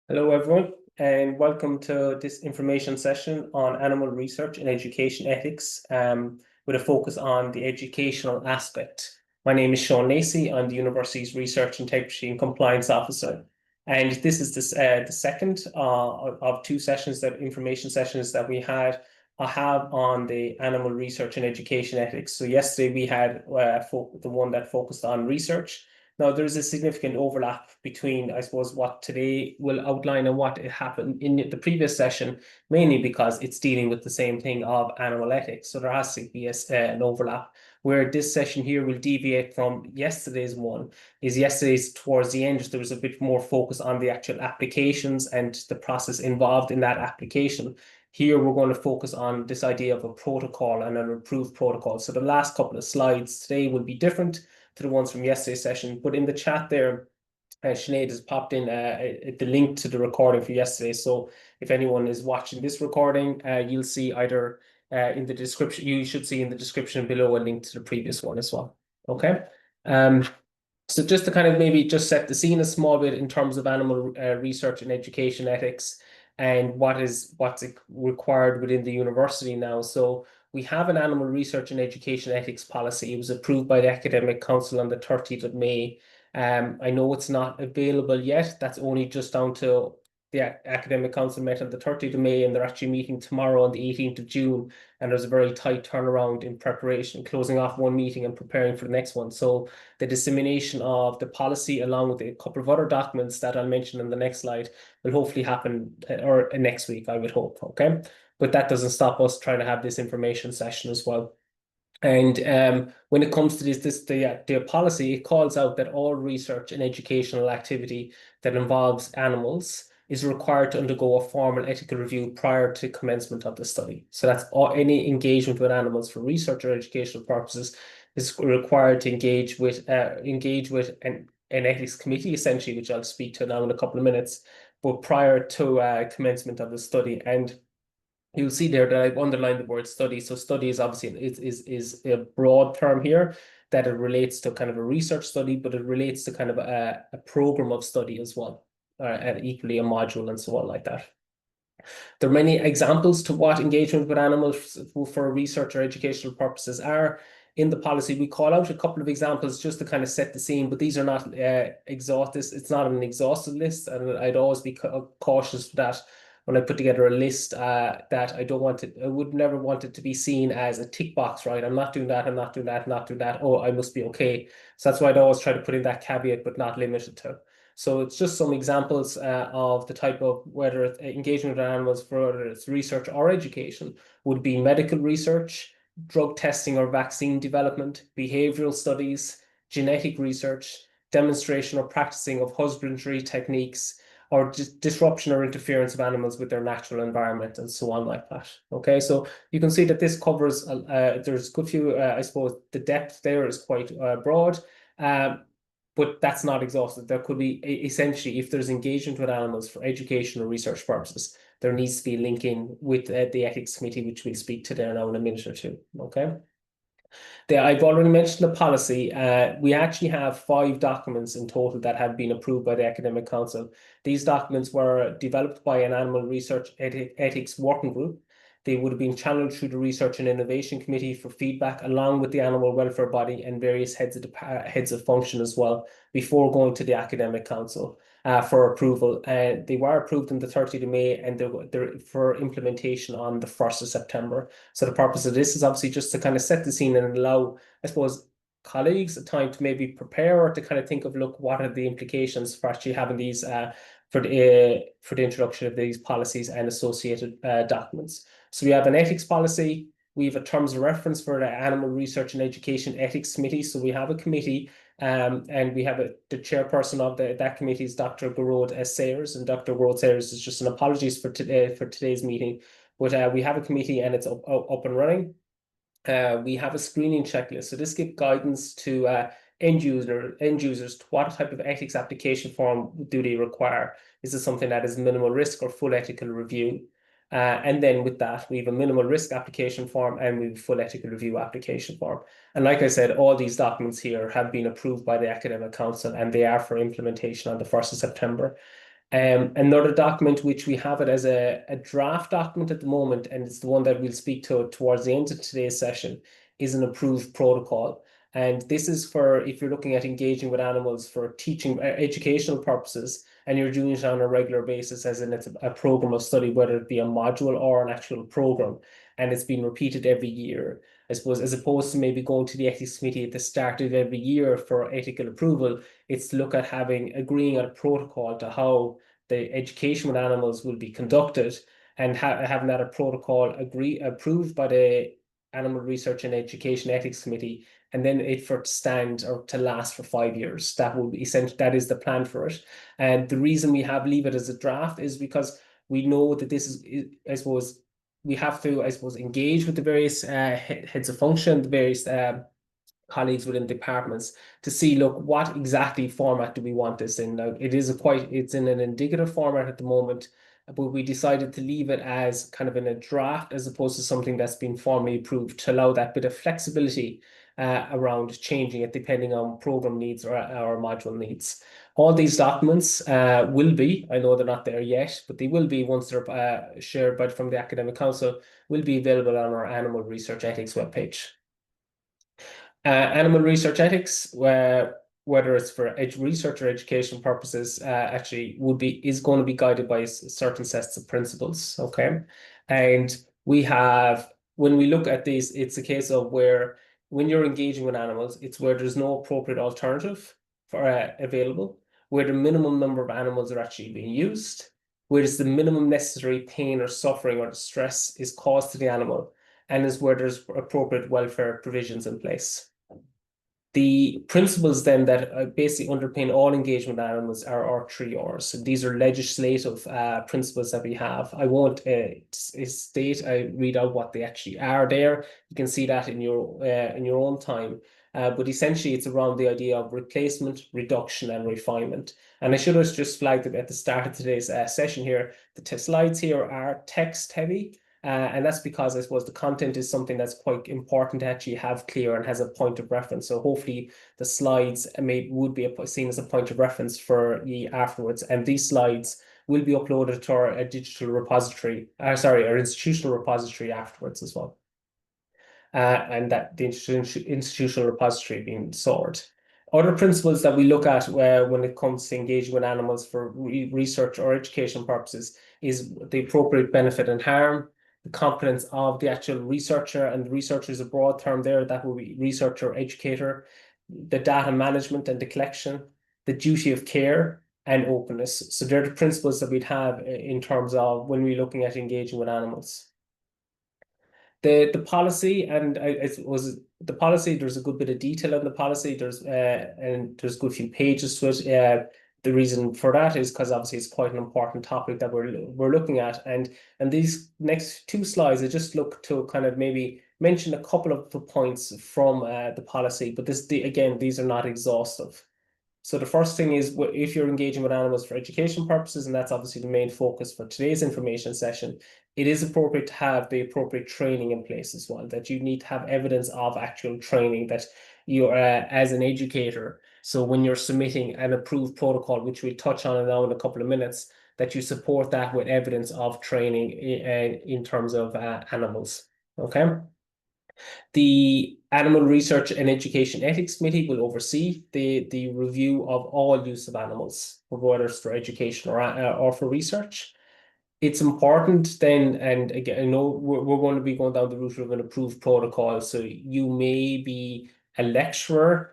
Hello, everyone, and welcome to this information session on animal research and education ethics, with a focus on the educational aspect. My name is Sean Lacey. I'm the university's Research Integrity and Compliance Officer. And this is the second of two sessions, information sessions that I have on the animal research and education ethics. So yesterday we had the one that focused on research. Now, there's a significant overlap between, I suppose, what today will outline and what happened in the previous session, mainly because it's dealing with the same thing of animal ethics. So there has to be an overlap. Where this session here will deviate from yesterday's one is yesterday's towards the end, there was a bit more focus on the actual applications and the process involved in that application. Here, we're going to focus on this idea of a protocol and an approved protocol. So the last couple of slides today will be different to the ones from yesterday's session. But in the chat there, Sinead has popped in the link to the recording for yesterday. So if anyone is watching this recording, you'll see either in the description, you should see in the description below a link to the previous one as well. Okay. So just to kind of maybe just set the scene a small bit in terms of animal research and education ethics and what's required within the university now. So we have an animal research and education ethics policy. It was approved by the Academic Council on the 30th of May. I know it's not available yet. That's only just down to the Academic Council met on the 30th of May, and they're actually meeting tomorrow on the 18th of June. And there's a very tight turnaround in preparation, closing off one meeting and preparing for the next one. So the dissemination of the policy, along with a couple of other documents that I'll mention in the next slide, will hopefully happen or next week, I would hope. Okay. But that doesn't stop us trying to have this information session as well. And when it comes to the policy, it calls out that all research and educational activity that involves animals is required to undergo a formal ethical review prior to commencement of the study. So that's any engagement with animals for research or educational purposes is required to engage with an ethics committee, essentially, which I'll speak to now in a couple of minutes, but prior to commencement of the study. And you'll see there that I've underlined the word study. So study is obviously is a broad term here, that it relates to kind of a research study, but it relates to kind of a program of study as well, and equally a module and so on like that. There are many examples to what engagement with animals for research or educational purposes are. In the policy, we call out a couple of examples just to kind of set the scene, but these are not exhaustive. It's not an exhaustive list, and I'd always be cautious that when I put together a list that I would never want it to be seen as a tick box, right? I'm not doing that, I'm not doing that, not doing that. Oh, I must be okay. So that's why I'd always try to put in that caveat, but not limited to. So it's just some examples of the type of whether it's engagement with animals, for whether it's research or education, would be medical research, drug testing or vaccine development, behavioral studies, genetic research, demonstration or practicing of husbandry techniques, or disruption or interference of animals with their natural environment, and so on like that. Okay, so you can see that this covers, there's a good few, I suppose the depth there is quite broad, but that's not exhaustive. There could be, essentially, if there's engagement with animals for education or research purposes, there needs to be a link in with the ethics committee, which we'll speak to there now in a minute or two, okay? I've already mentioned the policy. We actually have 5 documents in total that have been approved by the Academic Council. These documents were developed by an animal research ethics working group. They would have been channeled through the Research and Innovation Committee for feedback, along with the Animal Welfare Body and various heads of function as well, before going to the Academic Council for approval. They were approved on the 30th of May, and they're for implementation on the 1st of September. So the purpose of this is obviously just to kind of set the scene and allow, I suppose, colleagues a time to maybe prepare or to kind of think of, look, what are the implications for actually having these for the introduction of these policies and associated documents. So we have an ethics policy. We have a terms of reference for the Animal Research and Education Ethics Committee. So we have a committee, and we have the chairperson of that committee is Dr. Garode S. Sayers, and Dr. Garode Sayers is just an apologies for today's meeting, but we have a committee and it's up and running. We have a screening checklist. So this gives guidance to end users to what type of ethics application form do they require. Is it something that is minimal risk or full ethical review? And then with that, we have a minimal risk application form and we have a full ethical review application form. And like I said, all these documents here have been approved by the Academic Council, and they are for implementation on the 1st of September. Another document which we have it as a draft document at the moment, and it's the one that we'll speak to towards the end of today's session, is an approved protocol. And this is for if you're looking at engaging with animals for teaching, educational purposes, and you're doing it on a regular basis, as in it's a program of study, whether it be a module or an actual program, and it's been repeated every year. I suppose, as opposed to maybe going to the ethics committee at the start of every year for ethical approval, it's to look at agreeing on a protocol to how the education with animals will be conducted, and having that a protocol approved by the Animal Research and Education Ethics Committee, and then it for to stand or to last for 5 years. That will be essential. That is the plan for it. And the reason we leave it as a draft is because we know that this is, I suppose, we have to, I suppose, engage with the various heads of function, the various colleagues within departments to see, look, what exactly format do we want this in? Now, it's in an indicative format at the moment, but we decided to leave it as kind of in a draft as opposed to something that's been formally approved, to allow that bit of flexibility around changing it depending on program needs or module needs. All these documents will be, I know they're not there yet, but they will be once they're shared from the Academic Council, will be available on our Animal Research Ethics webpage. Animal research ethics, whether it's for research or education purposes, actually is going to be guided by certain sets of principles. Okay, and when we look at these, it's a case of where when you're engaging with animals, it's where there's no appropriate alternative available, where the minimum number of animals are actually being used, where it's the minimum necessary pain or suffering or distress is caused to the animal, and is where there's appropriate welfare provisions in place. The principles then that basically underpin all engagement with animals are our 3Rs. So these are legislative principles that we have. I won't read out what they actually are there. You can see that in your own time. But essentially, it's around the idea of replacement, reduction, and refinement. And I should have just flagged it at the start of today's session here. The slides here are text heavy. And that's because I suppose the content is something that's quite important to actually have clear and has a point of reference. So hopefully the slides would be seen as a point of reference for you afterwards. And these slides will be uploaded to our digital repository, our institutional repository afterwards as well. And that the institutional repository being stored. Other principles that we look at when it comes to engaging with animals for research or education purposes is the appropriate benefit and harm, the competence of the actual researcher, and the researcher is a broad term there, that will be researcher, educator, the data management and the collection, the duty of care, and openness. So they're the principles that we'd have in terms of when we're looking at engaging with animals. The policy, and the policy, there's a good bit of detail in the policy. There's a good few pages to it. The reason for that is because obviously it's quite an important topic that we're looking at, and these next two slides I just look to kind of maybe mention a couple of the points from the policy, but again, these are not exhaustive. So the first thing is, if you're engaging with animals for education purposes, and that's obviously the main focus for today's information session, it is appropriate to have the appropriate training in place as well, that you need to have evidence of actual training that you're as an educator. So when you're submitting an approved protocol, which we'll touch on now in a couple of minutes, that you support that with evidence of training in terms of animals. Okay. The Animal Research and Education Ethics Committee will oversee the review of all use of animals, whether it's for education or for research. It's important then, and again, I know we're going to be going down the route of an approved protocol. So you may be a lecturer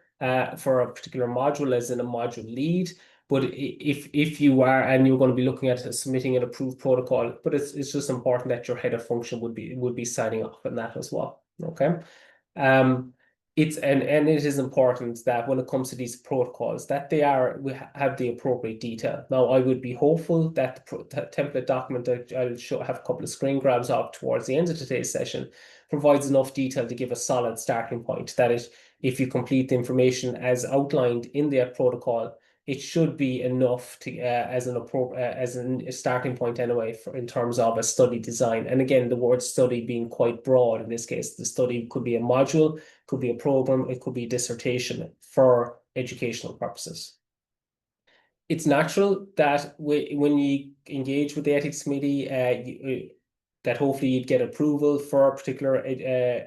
for a particular module, as in a module lead. But if you are, and you're going to be looking at submitting an approved protocol, but it's just important that your head of function would be signing off on that as well. Okay. It is important that when it comes to these protocols, that we have the appropriate detail. Now, I would be hopeful that the template document that I'll have a couple of screen grabs of towards the end of today's session provides enough detail to give a solid starting point. That is, if you complete the information as outlined in the protocol, it should be enough to as a starting point anyway in terms of a study design. And again, the word study being quite broad in this case. The study could be a module, could be a program, it could be a dissertation for educational purposes. It's natural that when you engage with the ethics committee, that hopefully you'd get approval for a particular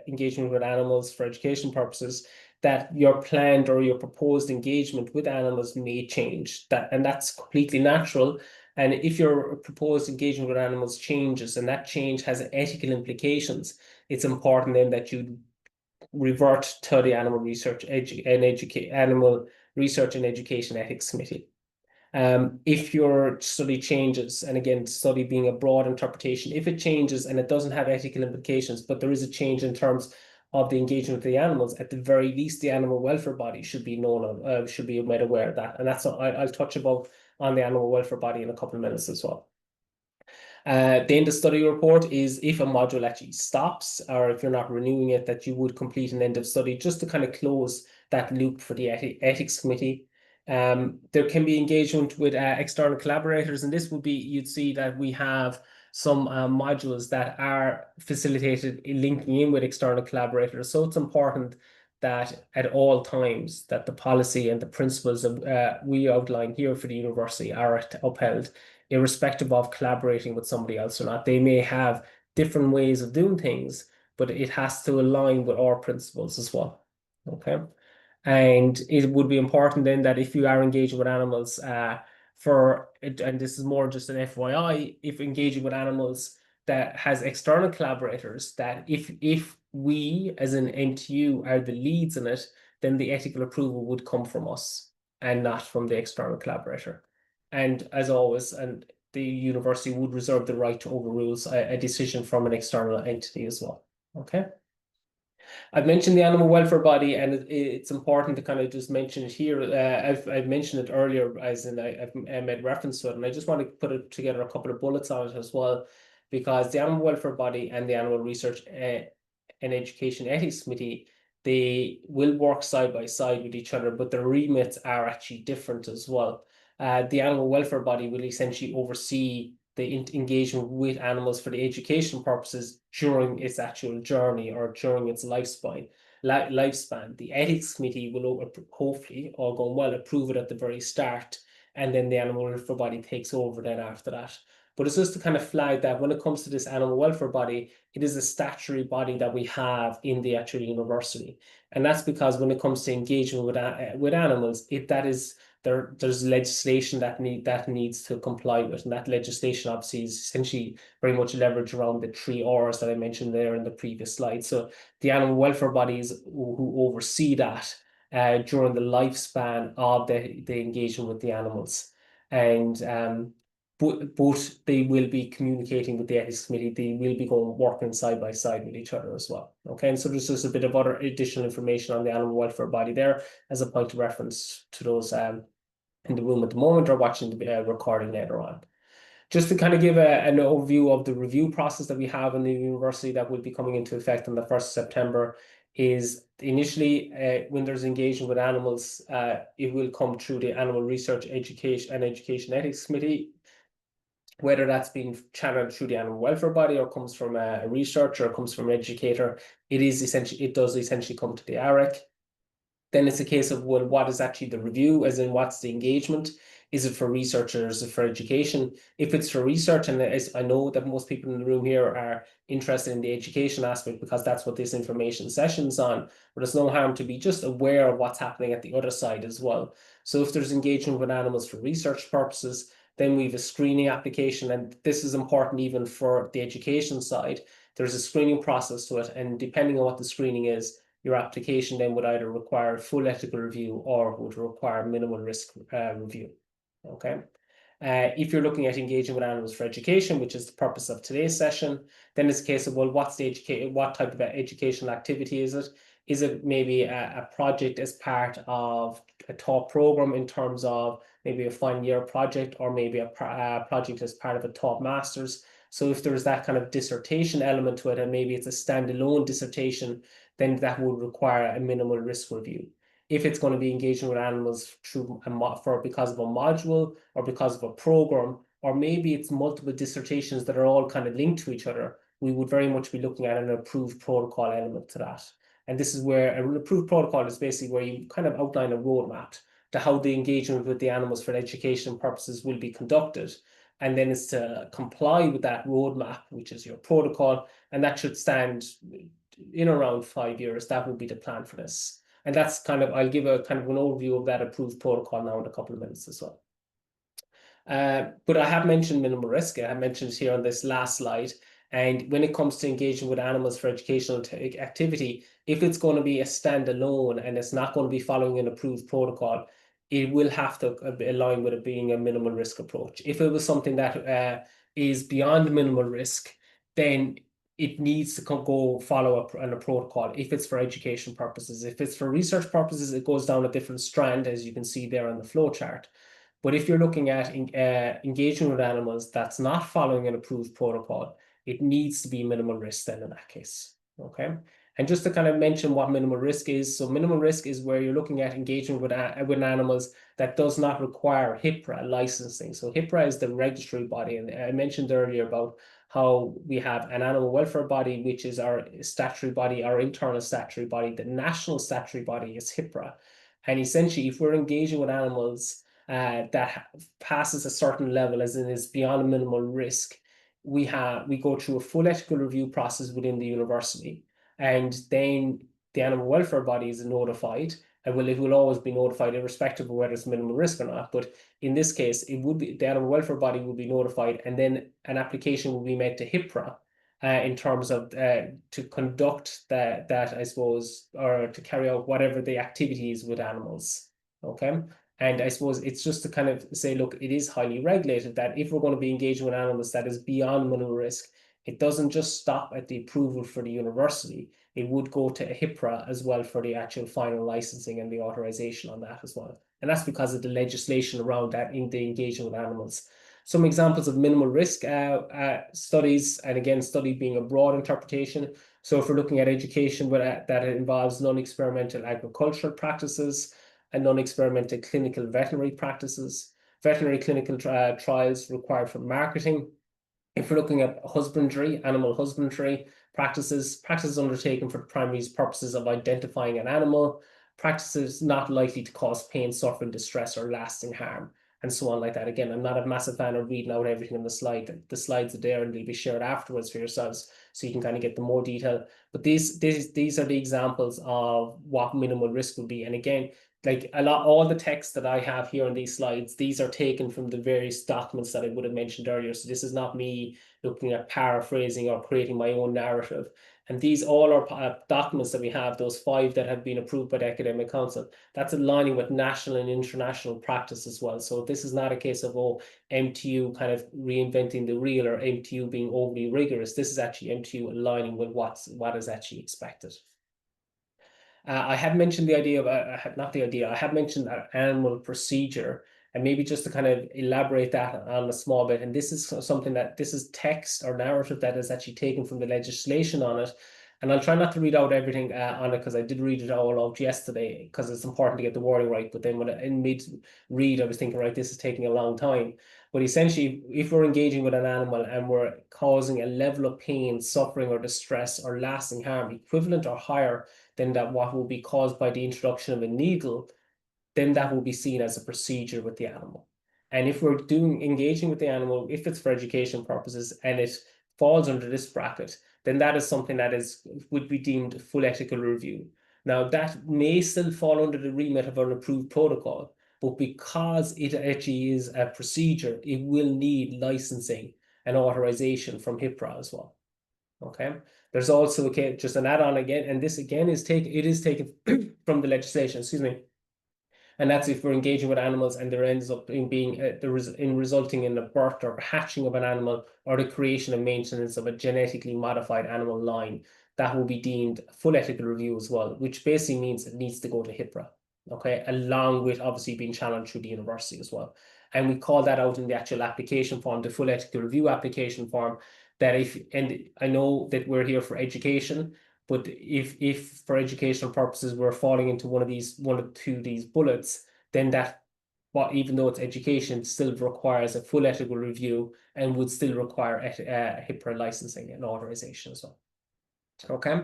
engagement with animals for education purposes, that your planned or your proposed engagement with animals may change. And that's completely natural. And if your proposed engagement with animals changes and that change has ethical implications, it's important then that you revert to the Animal Research and Education Ethics Committee. If your study changes, and again, study being a broad interpretation, if it changes and it doesn't have ethical implications, but there is a change in terms of the engagement of the animals, at the very least, the animal welfare body should be should be made aware of that. And that's I'll touch about on the animal welfare body in a couple of minutes as well. Then the study report is if a module actually stops, or if you're not renewing it, that you would complete an end of study just to kind of close that loop for the ethics committee. There can be engagement with external collaborators, and this would be, you'd see that we have some modules that are facilitated in linking in with external collaborators. So it's important that at all times that the policy and the principles we outline here for the university are upheld, irrespective of collaborating with somebody else or not. They may have different ways of doing things, but it has to align with our principles as well. Okay. And it would be important then that if you are engaging with animals, and this is more just an FYI, if engaging with animals that has external collaborators, that if we as an NTU are the leads in it, then the ethical approval would come from us and not from the external collaborator. And as always, and the university would reserve the right to overrule a decision from an external entity as well. Okay. I've mentioned the animal welfare body, and it's important to kind of just mention it here. I've mentioned it earlier, as in I've made reference to it, and I just want to put together a couple of bullets on it as well, because the animal welfare body and the Animal Research and Education Ethics Committee, they will work side by side with each other, but their remits are actually different as well. The animal welfare body will essentially oversee the engagement with animals for the education purposes during its actual journey or during its lifespan. The ethics committee will hopefully, all going well, approve it at the very start, and then the animal welfare body takes over then after that. But it's just to kind of flag that when it comes to this animal welfare body, it is a statutory body that we have in the actual university. And that's because when it comes to engagement with animals, there's legislation that needs to comply with, and that legislation obviously is essentially very much leveraged around the 3 R's that I mentioned there in the previous slide. So the animal welfare bodies who oversee that during the lifespan of the engagement with the animals, and but they will be communicating with the ethics committee. They will be working side by side with each other as well. Okay, and so there's just a bit of other additional information on the animal welfare body there as a point of reference to those in the room at the moment or watching the recording later on. Just to kind of give an overview of the review process that we have in the university that will be coming into effect on the 1st of September is initially when there's engagement with animals, it will come through the Animal Research Education and Education Ethics Committee, whether that's being channeled through the animal welfare body or comes from a researcher or comes from an educator. It does essentially come to the AREC. Then it's a case of, well, what is actually the review, as in what's the engagement? Is it for research or is it for education? If it's for research, and I know that most people in the room here are interested in the education aspect because that's what this information session's on, but there's no harm to be just aware of what's happening at the other side as well. So if there's engagement with animals for research purposes, then we have a screening application, and this is important even for the education side. There's a screening process to it, and depending on what the screening is, your application then would either require full ethical review or would require minimal risk review. Okay. If you're looking at engaging with animals for education, which is the purpose of today's session, then it's a case of, well, what type of educational activity is it? Is it maybe a project as part of a top program in terms of maybe a final year project, or maybe a project as part of a top master's? So if there's that kind of dissertation element to it, and maybe it's a standalone dissertation, then that would require a minimal risk review. If it's going to be engaging with animals because of a module or because of a program, or maybe it's multiple dissertations that are all kind of linked to each other, we would very much be looking at an approved protocol element to that. And this is where an approved protocol is basically where you kind of outline a roadmap to how the engagement with the animals for education purposes will be conducted. And then it's to comply with that roadmap, which is your protocol, and that should stand in around 5 years. That would be the plan for this. And that's kind of, I'll give a kind of an overview of that approved protocol now in a couple of minutes as well. But I have mentioned minimal risk. I have mentioned it here on this last slide. And when it comes to engaging with animals for educational activity, if it's going to be a standalone and it's not going to be following an approved protocol, it will have to align with it being a minimal risk approach. If it was something that is beyond minimal risk, then it needs to go follow a protocol if it's for education purposes. If it's for research purposes, it goes down a different strand, as you can see there on the flow chart. But if you're looking at engaging with animals that's not following an approved protocol, it needs to be minimal risk then in that case, okay? And just to kind of mention what minimal risk is, so minimal risk is where you're looking at engaging with animals that does not require HIPAA licensing. So HIPAA is the regulatory body, and I mentioned earlier about how we have an animal welfare body, which is our statutory body, our internal statutory body. The national statutory body is HIPAA. And essentially, if we're engaging with animals that passes a certain level, as in is beyond minimal risk, we go through a full ethical review process within the university, and then the animal welfare body is notified. And it will always be notified irrespective of whether it's minimal risk or not. But in this case, it would be the animal welfare body will be notified, and then an application will be made to HIPAA in terms of to conduct that I suppose, or to carry out whatever the activities with animals. Okay. And I suppose it's just to kind of say, look, it is highly regulated, that if we're going to be engaging with animals that is beyond minimal risk, it doesn't just stop at the approval for the university. It would go to a HIPAA as well for the actual final licensing and the authorization on that as well. And that's because of the legislation around that in the engagement with animals. Some examples of minimal risk studies, and again, study being a broad interpretation. So if we're looking at education that involves non-experimental agricultural practices, and non-experimental clinical veterinary practices, veterinary clinical trials required for marketing. If we're looking at husbandry, animal husbandry practices undertaken for the primary purposes of identifying an animal, practices not likely to cause pain, suffering, distress, or lasting harm, and so on like that. Again, I'm not a massive fan of reading out everything in the slide. The slides are there and they'll be shared afterwards for yourselves, so you can kind of get the more detail. But these are the examples of what minimal risk would be. And again, like all the text that I have here on these slides, these are taken from the various documents that I would have mentioned earlier. So this is not me looking at paraphrasing or creating my own narrative. And these all are documents that we have, those 5 that have been approved by the Academic Council. That's aligning with national and international practice as well. So this is not a case of, MTU kind of reinventing the wheel or MTU being overly rigorous. This is actually MTU aligning with what is actually expected. I had mentioned the idea of, I had mentioned an animal procedure, and maybe just to kind of elaborate that on a small bit. And this is something this is text or narrative that is actually taken from the legislation on it. And I'll try not to read out everything on it, because I did read it all out yesterday, because it's important to get the wording right. But then when in mid-read, I was thinking, right, this is taking a long time. But essentially, if we're engaging with an animal and we're causing a level of pain, suffering, or distress, or lasting harm equivalent or higher than that what will be caused by the introduction of a needle, then that will be seen as a procedure with the animal. And if we're engaging with the animal, if it's for education purposes and it falls under this bracket, then that is something that would be deemed full ethical review. Now, that may still fall under the remit of an approved protocol, but because it actually is a procedure, it will need licensing and authorization from HIPAA as well. Okay. There's also just an add-on again, and this again is taken from the legislation, excuse me. And that's if we're engaging with animals and there ends up in being resulting in the birth or hatching of an animal, or the creation and maintenance of a genetically modified animal line, that will be deemed a full ethical review as well, which basically means it needs to go to HIPAA. Okay, along with obviously being challenged through the university as well. And we call that out in the actual application form, the full ethical review application form. And I know that we're here for education, but if for educational purposes we're falling into one or two of these bullets, then even though it's education, still requires a full ethical review and would still require HIPAA licensing and authorization as well. Okay.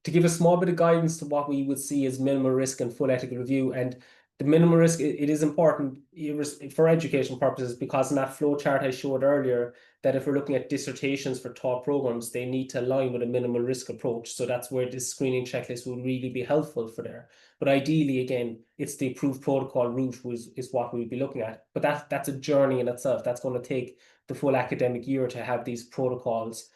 To give a small bit of guidance to what we would see as minimal risk and full ethical review, and The minimal risk, it is important for education purposes, because in that flow chart I showed earlier, that if we're looking at dissertations for taught programs, they need to align with a minimal risk approach. So that's where this screening checklist will really be helpful for there. But ideally, again, it's the approved protocol route is what we'll be looking at. But that's a journey in itself. That's going to take the full academic year to have these protocols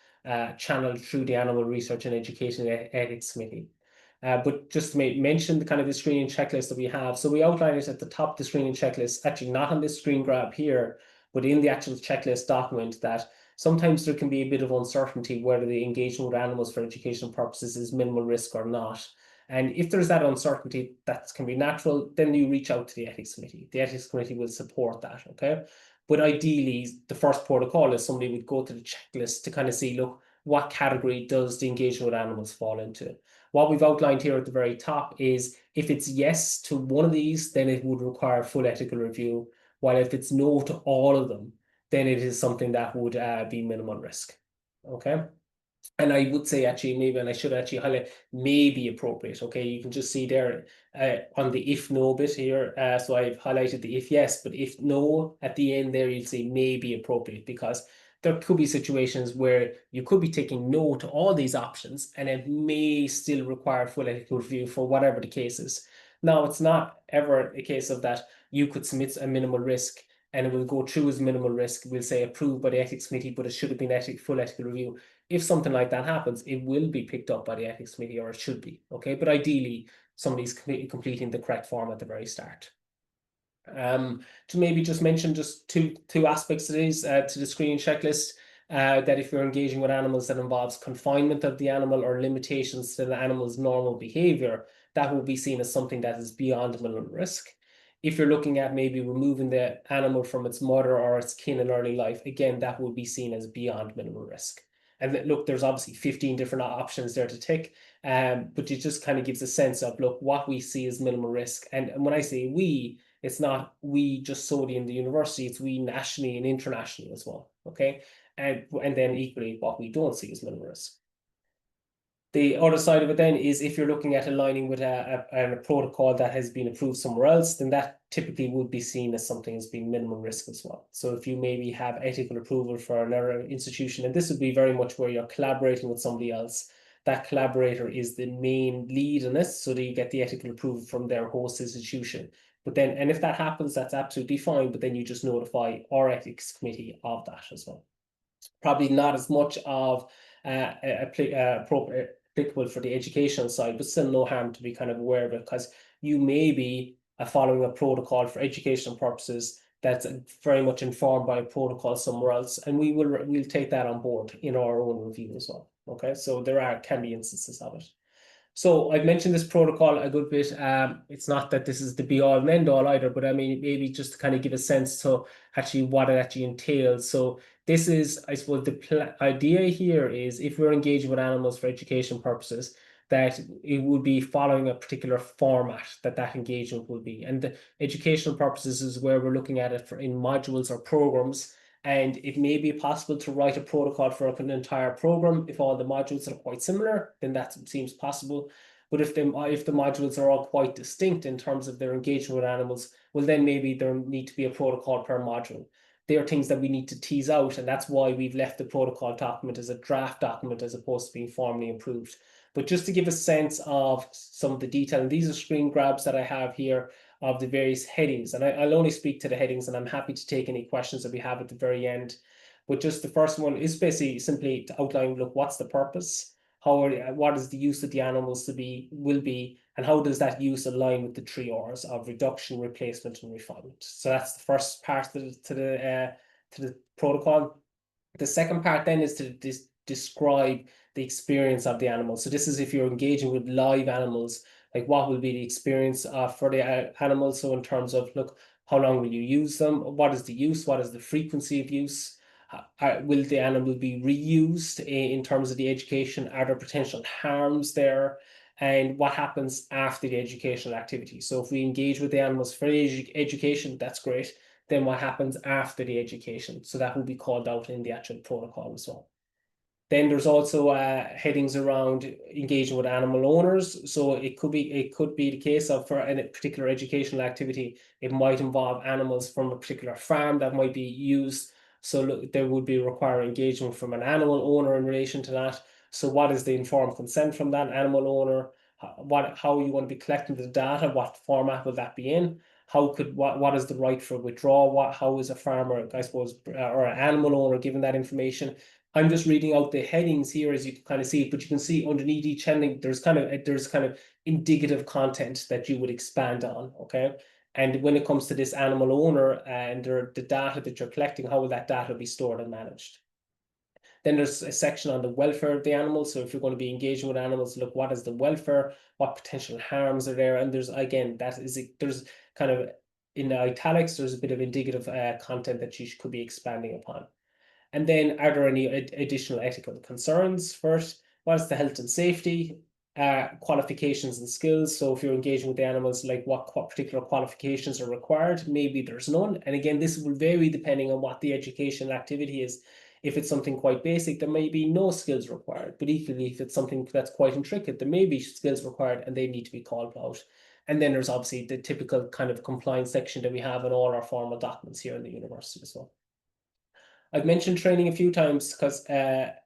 channeled through the Animal Research and Education Ethics Committee. But just to mention the kind of the screening checklist that we have. So we outline it at the top of the screening checklist, actually not on this screen grab here, but in the actual checklist document, that sometimes there can be a bit of uncertainty whether the engagement with animals for educational purposes is minimal risk or not. And if there's that uncertainty, that can be natural, then you reach out to the ethics committee. The ethics committee will support that, okay? But ideally, the first protocol is somebody would go to the checklist to kind of see, look, what category does the engagement with animals fall into? What we've outlined here at the very top is if it's yes to one of these, then it would require full ethical review. While if it's no to all of them, then it is something that would be minimal risk. Okay. And I would say actually maybe, and I should actually highlight, may be appropriate. Okay, you can just see there on the if no bit here. So I've highlighted the if yes, but if no at the end there, you'll see may be appropriate, because there could be situations where you could be taking no to all these options and it may still require full ethical review for whatever the case is. Now, it's not ever a case of that you could submit a minimal risk and it will go through as minimal risk, we'll say approved by the ethics committee, but it should have been full ethical review. If something like that happens, it will be picked up by the ethics committee, or it should be, okay? But ideally, somebody's completing the correct form at the very start. To maybe just mention just two aspects to these, to the screening checklist, that if you're engaging with animals that involves confinement of the animal or limitations to the animal's normal behavior, that will be seen as something that is beyond minimal risk. If you're looking at maybe removing the animal from its mother or its kin in early life, again, that will be seen as beyond minimal risk. And look, there's obviously 15 different options there to tick, but it just kind of gives a sense of, look, what we see as minimal risk. And when I say we, it's not we just solely in the university, it's we nationally and internationally as well, okay? And then equally what we don't see as minimal risk. The other side of it then is if you're looking at aligning with a protocol that has been approved somewhere else, then that typically would be seen as something as being minimal risk as well. So if you maybe have ethical approval for another institution, and this would be very much where you're collaborating with somebody else, that collaborator is the main lead in this, so that you get the ethical approval from their host institution. But then, and if that happens, that's absolutely fine, but then you just notify our ethics committee of that as well. It's probably not as much of appropriate applicable for the educational side, but still no harm to be kind of aware of it, because you may be following a protocol for educational purposes that's very much informed by a protocol somewhere else, and we'll take that on board in our own review as well. Okay, so there can be instances of it. So I've mentioned this protocol a good bit. It's not that this is the be all and end all either, but I mean, maybe just to kind of give a sense to actually what it actually entails. So this is, I suppose, the idea here is if we're engaging with animals for education purposes, that it would be following a particular format that engagement will be. And the educational purposes is where we're looking at it in modules or programs. And it may be possible to write a protocol for an entire program. If all the modules are quite similar, then that seems possible. But if the modules are all quite distinct in terms of their engagement with animals, well, then maybe there need to be a protocol per module. They are things that we need to tease out, and that's why we've left the protocol document as a draft document as opposed to being formally approved. But just to give a sense of some of the detail, and these are screen grabs that I have here of the various headings, and I'll only speak to the headings, and I'm happy to take any questions that we have at the very end. But just the first one is basically simply to outline, look, what's the purpose? What is the use of the animals will be, and how does that use align with the 3 R's of reduction, replacement, and refinement? So that's the first part to the protocol. The second part then is to describe the experience of the animal. So this is if you're engaging with live animals, like what will be the experience for the animals. So in terms of, look, how long will you use them? What is the use? What is the frequency of use? Will the animal be reused in terms of the education? Are there potential harms there? And what happens after the educational activity? So if we engage with the animals for education, that's great. Then what happens after the education? So that will be called out in the actual protocol as well. Then there's also headings around engaging with animal owners. So it could be the case of, for a particular educational activity, it might involve animals from a particular farm that might be used. So look, there would be required engagement from an animal owner in relation to that. So what is the informed consent from that animal owner? How are you going to be collecting the data? What format will that be in? What is the right for withdrawal? How is a farmer, I suppose, or an animal owner given that information? I'm just reading out the headings here as you can kind of see, but you can see underneath each heading there's kind of indicative content that you would expand on. Okay. And when it comes to this animal owner and the data that you're collecting, how will that data be stored and managed? Then there's a section on the welfare of the animals. So if you're going to be engaging with animals, look, what is the welfare? What potential harms are there? And there's, again, there's kind of in the italics, there's a bit of indicative content that you could be expanding upon. And then are there any additional ethical concerns? First, what is the health and safety? Qualifications and skills. So if you're engaging with the animals, like what particular qualifications are required? Maybe there's none. And again, this will vary depending on what the educational activity is. If it's something quite basic, there may be no skills required. But equally, if it's something that's quite intricate, there may be skills required and they need to be called out. And then there's obviously the typical kind of compliance section that we have in all our formal documents here in the university as well. I've mentioned training a few times because that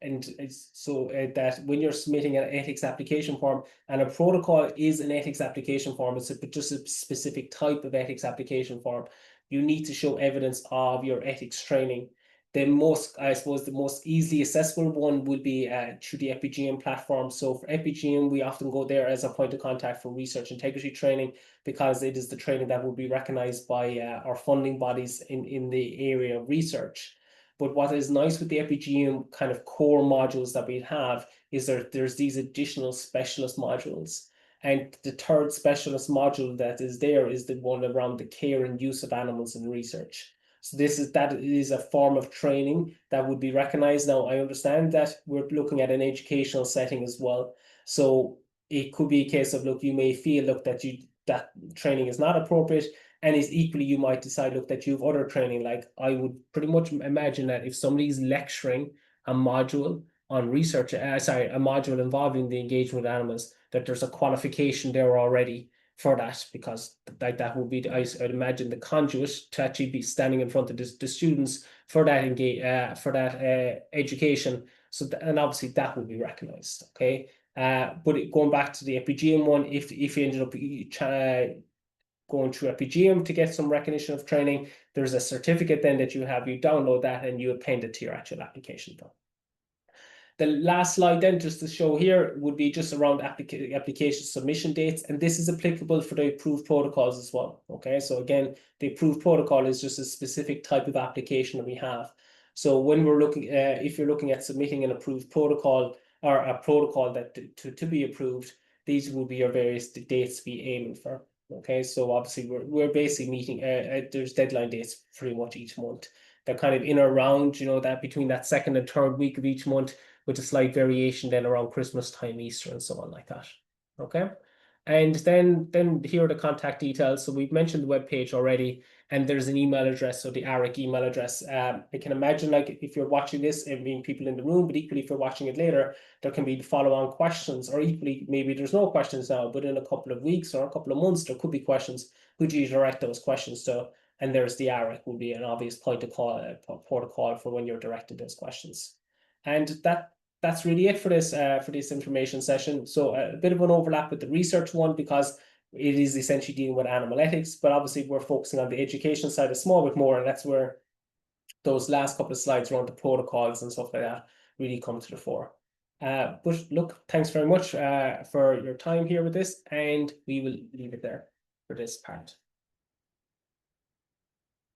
when you're submitting an ethics application form, and a protocol is an ethics application form, it's just a specific type of ethics application form. You need to show evidence of your ethics training. I suppose the most easily accessible one would be through the EpiGM platform. So for EpiGM, we often go there as a point of contact for research integrity training, because it is the training that will be recognized by our funding bodies in the area of research. But what is nice with the EpiGM kind of core modules that we have is there's these additional specialist modules. And the third specialist module that is there is the one around the care and use of animals in research. So that is a form of training that would be recognized. Now, I understand that we're looking at an educational setting as well. So it could be a case of, look, you may feel, look, that training is not appropriate. And is equally, you might decide, look, that you have other training. Like I would pretty much imagine that if somebody's lecturing a module on research, a module involving the engagement with animals, that there's a qualification there already for that, because that would be, I'd imagine, the conduit to actually be standing in front of the students for that education. So and obviously that will be recognized. Okay. But going back to the EpiGM one, if you ended up going through EpiGM to get some recognition of training, there's a certificate then that you download that and you append it to your actual application form. The last slide then, just to show here, would be just around application submission dates, and this is applicable for the approved protocols as well. Okay, so again, the approved protocol is just a specific type of application that we have. So when we're looking, if you're looking at submitting an approved protocol or a protocol that to be approved, these will be your various dates to be aiming for. Okay, so obviously we're basically meeting. There's deadline dates pretty much each month. They're kind of in or around, that between that second and third week of each month, with a slight variation then around Christmas time, Easter, and so on like that. Okay. And then here are the contact details. So we've mentioned the web page already, and there's an email address, so the ARIC email address. I can imagine, like, if you're watching this, I mean, people in the room, but equally if you're watching it later, there can be follow-on questions, or equally maybe there's no questions now, but in a couple of weeks or a couple of months, there could be questions. Who do you direct those questions to? And there's the ARIC will be an obvious point of call, protocol for when you're directed those questions. And that's really it for this information session. So a bit of an overlap with the research one, because it is essentially dealing with animal ethics, but obviously we're focusing on the education side a small bit more, and that's where those last couple of slides around the protocols and stuff like that really come to the fore. But look, thanks very much for your time here with this, and we will leave it there for this part.